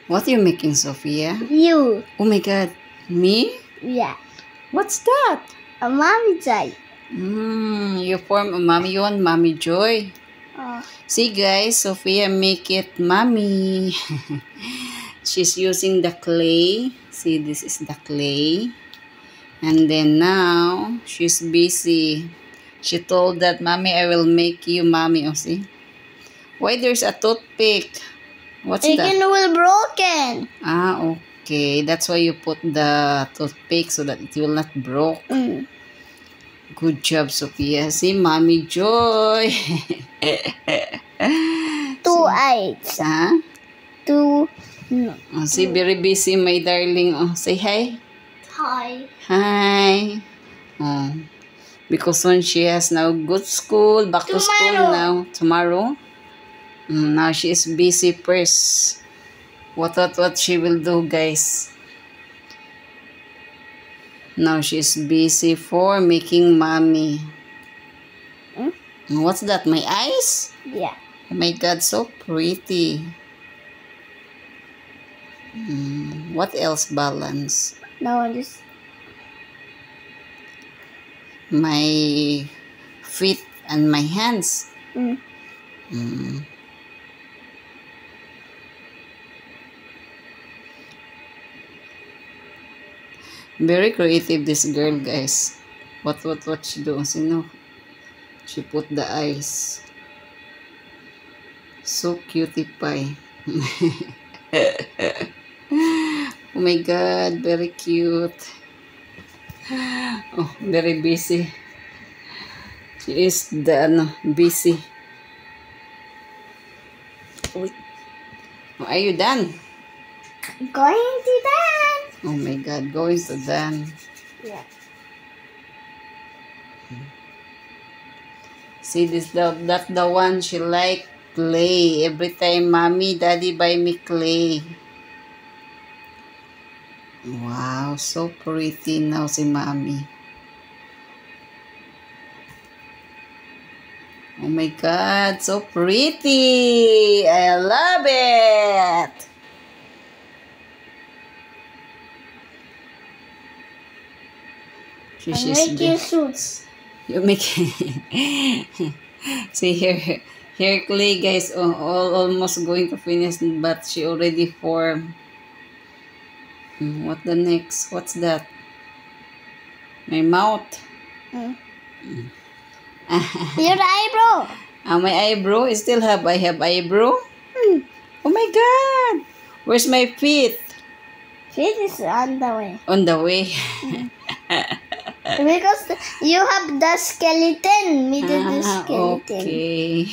What are you making, Sophia? You. Oh my God. Me? Yeah. What's that? A mommy joy. You form a mommy. You want mommy joy. Oh. See guys, Sophia make it mommy. She's using the clay. See, this is the clay. And then now, she's busy. She told that, Mommy, I will make you mommy. Oh, see? Why there's a toothpick? What's that? It will broken. Ah, okay. That's why you put the toothpick so that it will not broke. Good job, Sophia. See, Mommy Joy. Two eyes. Huh? Two. No. Oh, see, very busy, my darling. Oh, say hi. Hi. Hi. Oh, because when she has now good school, back to school now. Tomorrow. Now she is busy first. What she will do, guys? Now she's busy for making mommy. What's that? My eyes? Yeah. Oh my God, so pretty. What else balance? No, just My feet and my hands. Very creative this girl, guys. What she do? You know, she put the eyes. So cutie pie. Oh my God, very cute. Oh, very busy. She is the busy. Wait. Oh, are you done? going to dance. Oh my God, going to dance. Yeah. See this, that's the one she like clay. Every time mommy, daddy buy me clay. Wow, so pretty now si mommy. Oh my God, so pretty. I love it. I make you suits. You make see here clay, guys. Almost going to finish, but she already formed. What the next? What's that? My mouth. Your eyebrow. My eyebrow. I still have. I have eyebrow. Oh my God. Where's my feet? Feet is on the way. On the way. Because you have the skeleton. Me did the skeleton. Okay.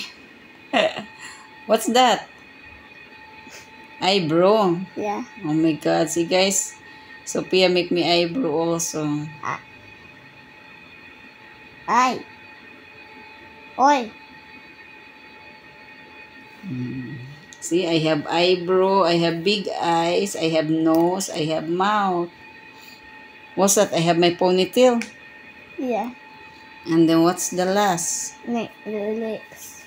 What's that? Eyebrow. Yeah. Oh my God. See guys. Sophia make me eyebrow also. Eye. Oi. See, I have eyebrow, I have big eyes, I have nose, I have mouth. What's that? I have my ponytail. Yeah. And then what's the last? The legs.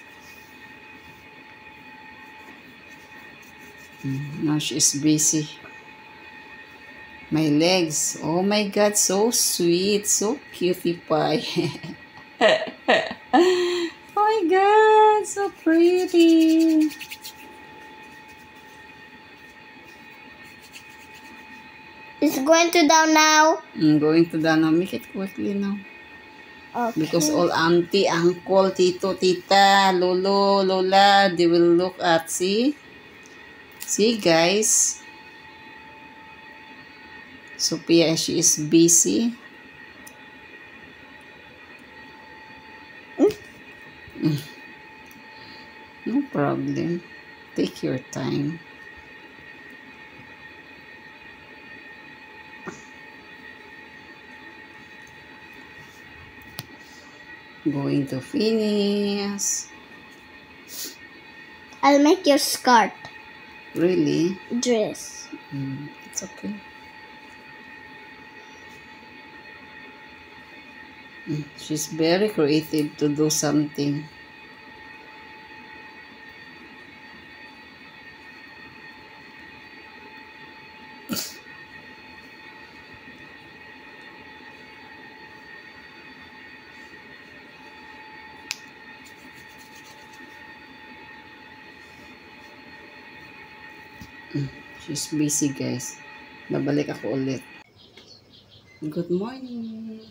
Now she's busy. My legs. Oh my God, so sweet. So cutie pie. Oh my God, so pretty. It's going to down now. I'm going to down now. Make it quickly now. Okay. Because all auntie, uncle, tito, tita, lolo, lola, they will look at. See? See, guys? Sophia, she is busy. No problem. Take your time. Going to finish. I'll make your skirt. Really? Dress. It's okay. She's very creative to do something. She's busy, guys. Babalik ako ulit. Good morning.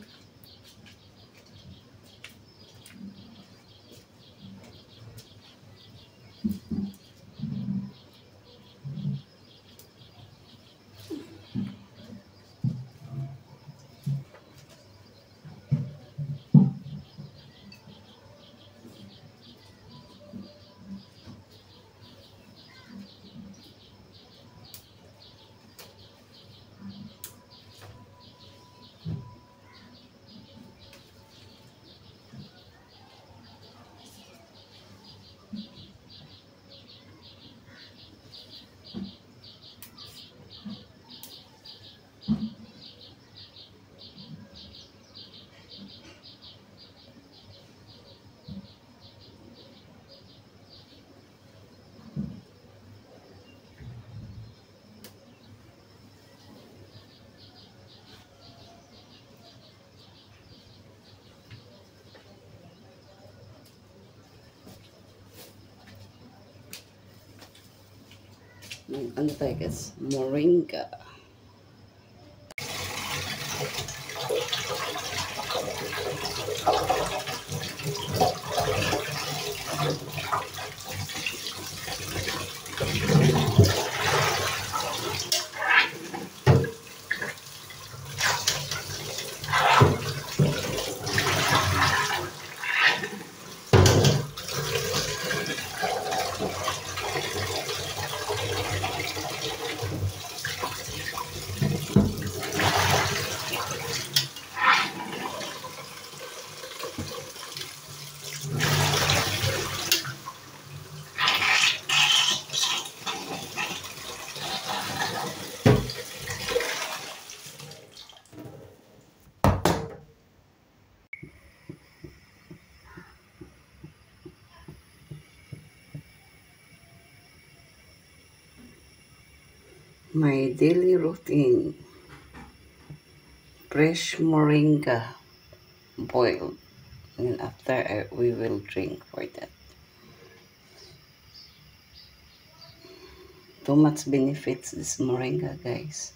Ano tayo, guys? Moringa. My daily routine. Fresh moringa boiled. And after we will drink for that. Too much benefits this moringa, guys.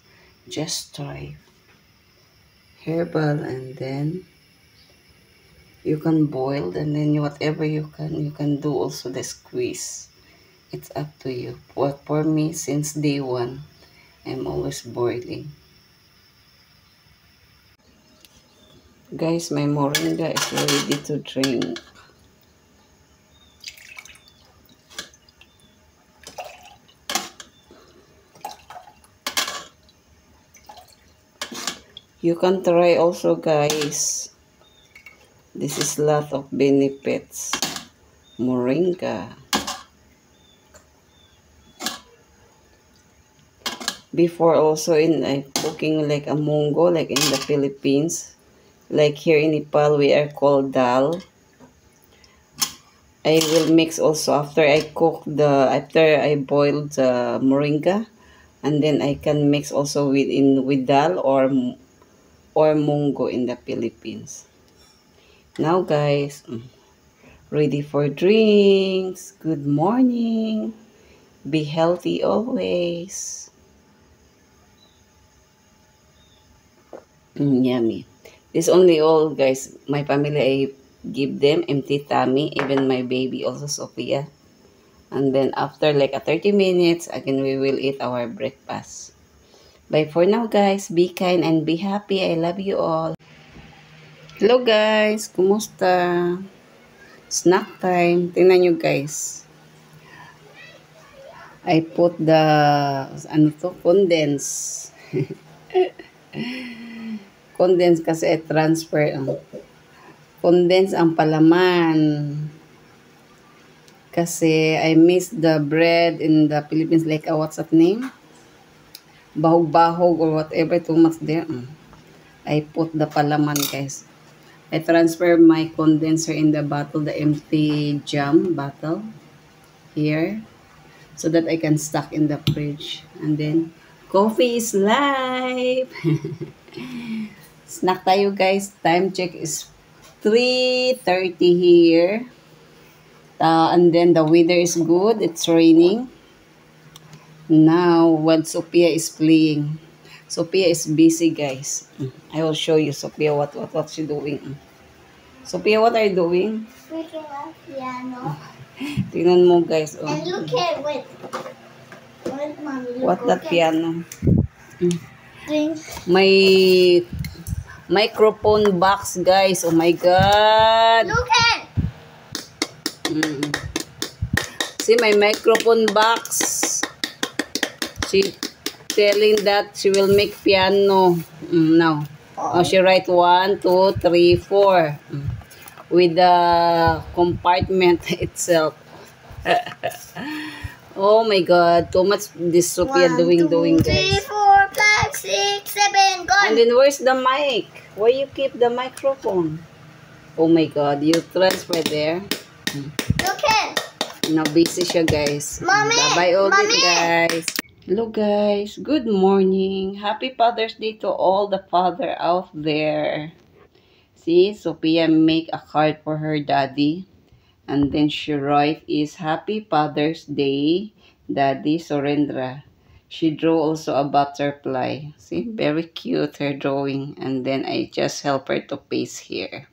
Just try. Herbal, and then you can boil, and then whatever you can do also the squeeze. It's up to you. But for me, since day one, I'm always boiling. Guys, my moringa is ready to drink. You can try also, guys. This is lot of benefits. Moringa. Before also in cooking like a munggo, like in the Philippines. Like here in Nepal, we are called dal. I will mix also after I boil the moringa, and then I can mix also with dal or munggo in the Philippines. Now, guys, ready for drinks. Good morning. Be healthy always. Yummy. This only all, guys. My family, I give them empty tummy. Even my baby also, Sophia. And then after like a 30 minutes, again, we will eat our breakfast. Bye for now, guys. Be kind and be happy. I love you all. Hello, guys. Kumusta? Snack time. Tingnan nyo, guys. I put the, condense. Condense kasi I transfer. Condense ang palaman. Kasi I miss the bread in the Philippines, like, what's that name? Bahog-bahog or whatever, too much there. I put the palaman, guys. I transfer my condenser in the bottle, the empty jam bottle here, so that I can stock in the fridge. And then, coffee is live! Snack tayo, guys. Time check is 3:30 here. And then the weather is good. It's raining. Now, when Sophia is playing, Sophia is busy, guys. I will show you, Sophia, what she doing. Sophia, what are you doing? Picking up piano. Tingnan mo, guys. Oh. And look at wait. Wait, mommy. Look, What that okay. piano? Drink. May microphone box, guys. Oh my God. Look at. See, my microphone box. She telling that she will make piano. Now. Oh, she write 1, 2, 3, 4. With the compartment itself. Oh my God. Too much this Sophia 1, doing, 2, 3, guys. 4, 5, 6, 7. Gone. And then where's the mic? Where you keep the microphone? Oh my God. You transfer there. Look at. Now busy siya, guys. Mommy! Bye-bye ulit, Mommy! guys. Hello, guys. Good morning. Happy Father's Day to all the father out there. See, Sophia make a card for her daddy. And then she write is Happy Father's Day, Daddy Surendra. She drew also a butterfly. See, very cute her drawing. And then I just help her to paste here.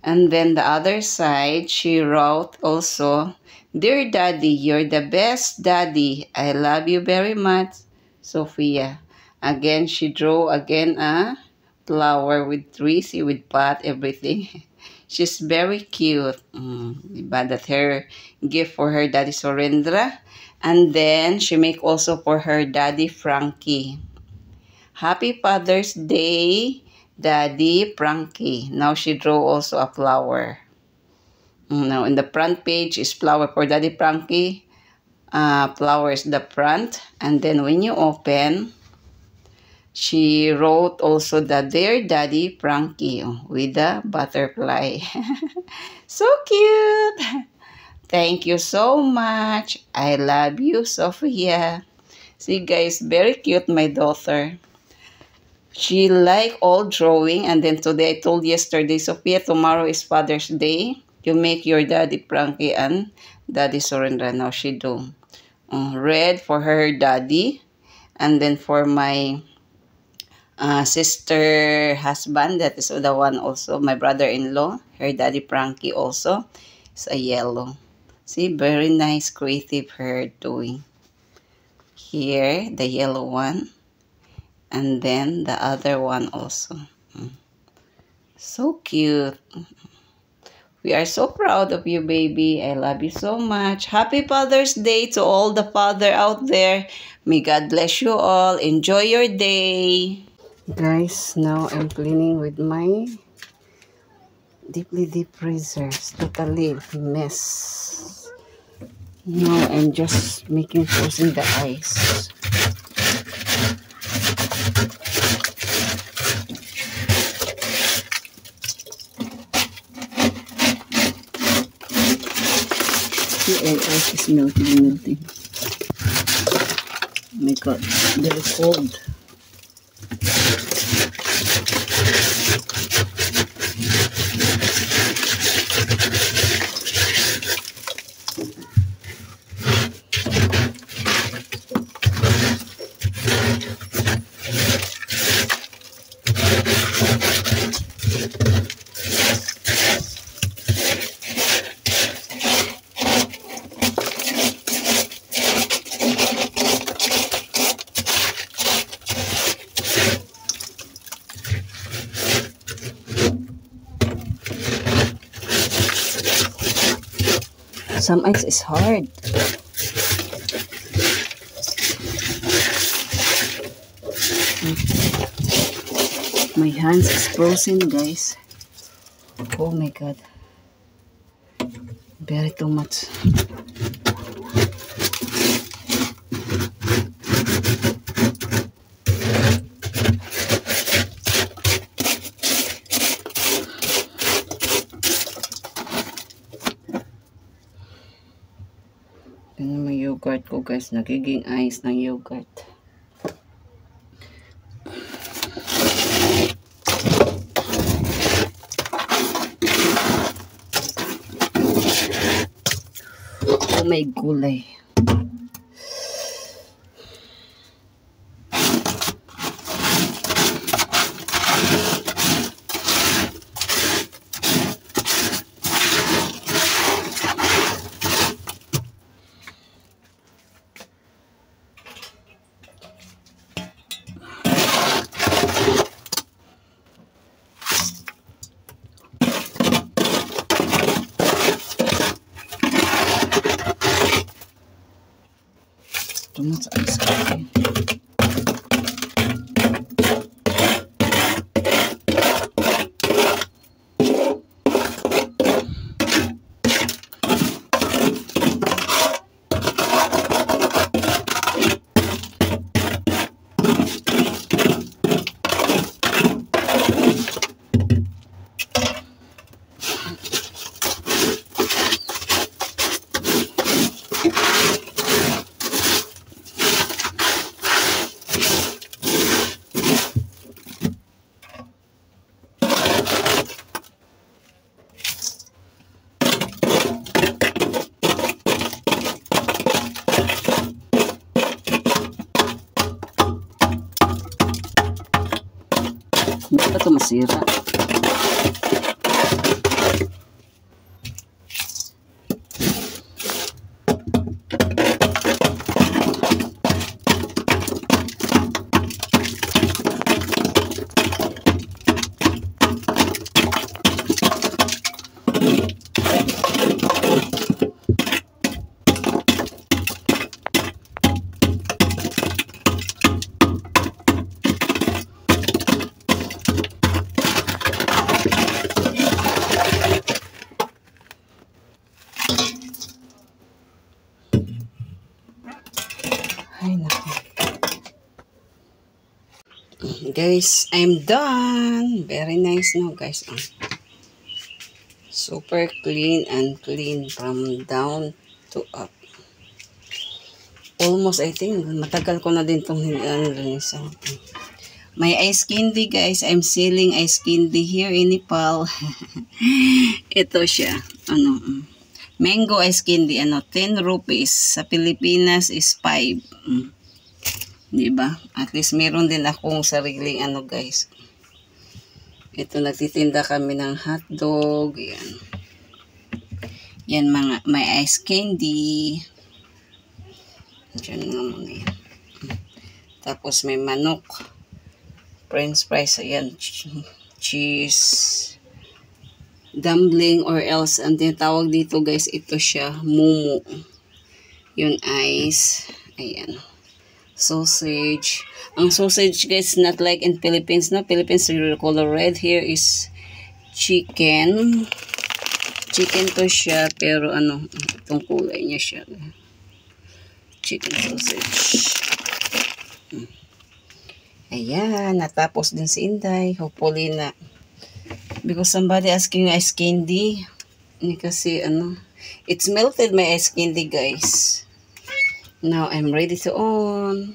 And then the other side, she wrote also, Dear Daddy, you're the best daddy. I love you very much, Sophia. Again, she drew again a flower with trees, with pot, everything. She's very cute. Diba? That her gift for her daddy Surendra. And then she make also for her daddy Frankie. Happy Father's Day, Daddy Frankie. Now she draw also a flower. Now in the front page is flower for Daddy Frankie. Flower is the front. And then when you open, she wrote also the Dear Daddy Frankie with the butterfly. So cute. Thank you so much. I love you, Sophia. See guys, very cute my daughter. She like all drawing, and then today I told yesterday, Sophia, tomorrow is Father's Day. You make your Daddy Frankie and Daddy Surendra. Now she do. Red for her daddy, and then for my sister husband, that is the one also, my brother-in-law, her Daddy Frankie also, is a yellow. See, very nice creative her doing. Here, the yellow one. And then the other one also. So cute. We are so proud of you, baby. I love you so much. Happy Father's Day to all the father out there. May God bless you all. Enjoy your day. Guys, now I'm cleaning with my deep freezer. It's totally mess. Now I'm just frozen the ice. The ice is melting. Oh my God, very cold. Some ice is hard. My hands is frozen, guys. Oh my God. Very too much. Yan yung yogurt ko guys, nagiging ice ng yogurt. Oh, may gulay. ice cream. Basta ito masira. Ay, naku. Guys, I'm done. Very nice no, guys. Super clean and clean from down to up. Almost, I think, matagal ko na din itong linisan. May ice candy, guys. I'm selling ice candy here in Nepal. Ito siya. Mango ice candy, 10 rupees. Sa Pilipinas is 5. Diba? At least meron din akong sariling guys. Ito, nagtitinda kami ng hotdog. Yan. Yan mga, may ice candy. Diyan nga muna yan. Tapos may manok. French fries, ayan. Cheese. Dumpling or else, ang tinatawag dito guys, ito siya, mumu. Yun, ice. Ayan. Sausage. Ang sausage guys, not like in Philippines, no? Philippines, color red. Here is chicken. Chicken to siya, pero itong kulay niya siya. Chicken sausage. Ayan, natapos din si Inday. Hopefully na. Because somebody asking ice candy. Kasi it's melted my ice candy guys. Now I'm ready to on.